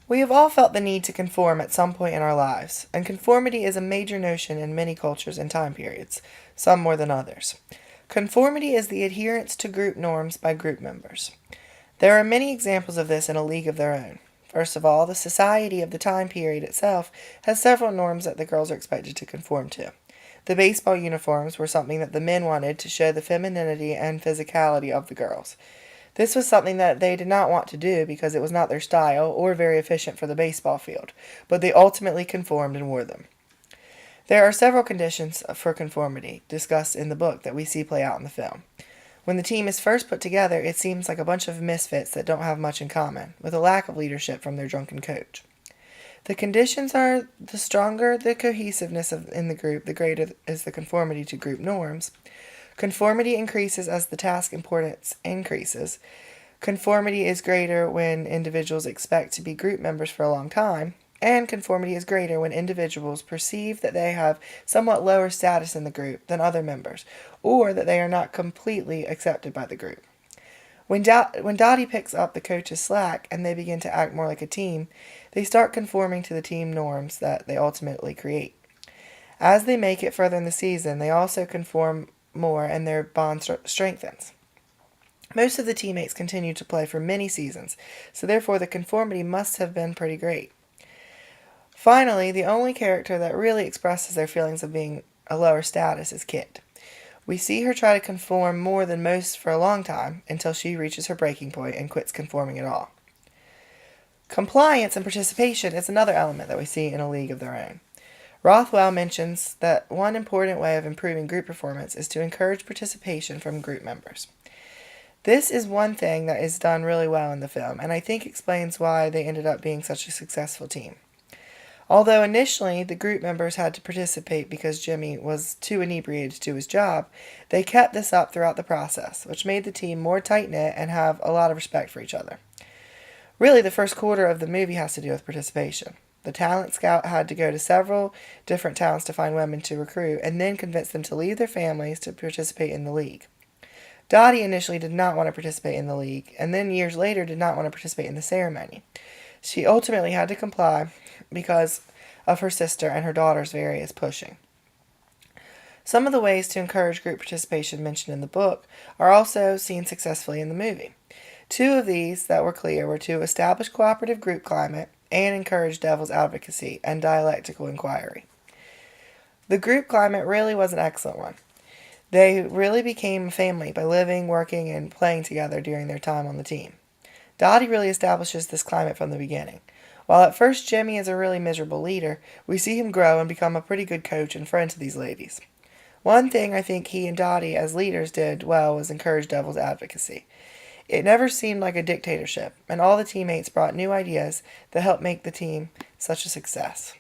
We have all felt the need to conform at some point in our lives, and conformity is a major notion in many cultures and time periods, some more than others. Conformity is the adherence to group norms by group members. There are many examples of this in A League of Their Own. First of all, the society of the time period itself has several norms that the girls are expected to conform to. The baseball uniforms were something that the men wanted to show the femininity and physicality of the girls. This was something that they did not want to do because it was not their style or very efficient for the baseball field, but they ultimately conformed and wore them. There are several conditions for conformity discussed in the book that we see play out in the film. When the team is first put together, it seems like a bunch of misfits that don't have much in common, with a lack of leadership from their drunken coach. The conditions are the stronger the cohesiveness in the group, the greater is the conformity to group norms. Conformity increases as the task importance increases. Conformity is greater when individuals expect to be group members for a long time, and conformity is greater when individuals perceive that they have somewhat lower status in the group than other members, or that they are not completely accepted by the group. When Dottie picks up the coach's slack and they begin to act more like a team, they start conforming to the team norms that they ultimately create. As they make it further in the season, they also conform more and their bond strengthens. Most of the teammates continue to play for many seasons, so therefore the conformity must have been pretty great. Finally, the only character that really expresses their feelings of being a lower status is Kit. We see her try to conform more than most for a long time until she reaches her breaking point and quits conforming at all. Compliance and participation is another element that we see in A League of Their Own. Rothwell mentions that one important way of improving group performance is to encourage participation from group members. This is one thing that is done really well in the film, and I think explains why they ended up being such a successful team. Although initially the group members had to participate because Jimmy was too inebriated to do his job, they kept this up throughout the process, which made the team more tight-knit and have a lot of respect for each other. Really, the first quarter of the movie has to do with participation. The talent scout had to go to several different towns to find women to recruit and then convince them to leave their families to participate in the league. Dottie initially did not want to participate in the league, and then years later did not want to participate in the ceremony. She ultimately had to comply because of her sister and her daughter's various pushing. Some of the ways to encourage group participation mentioned in the book are also seen successfully in the movie. Two of these that were clear were to establish cooperative group climate and encourage devil's advocacy and dialectical inquiry. The group climate really was an excellent one. They really became a family by living, working, and playing together during their time on the team. Dottie really establishes this climate from the beginning. While at first Jimmy is a really miserable leader, we see him grow and become a pretty good coach and friend to these ladies. One thing I think he and Dottie as leaders did well was encourage devil's advocacy. It never seemed like a dictatorship, and all the teammates brought new ideas that helped make the team such a success.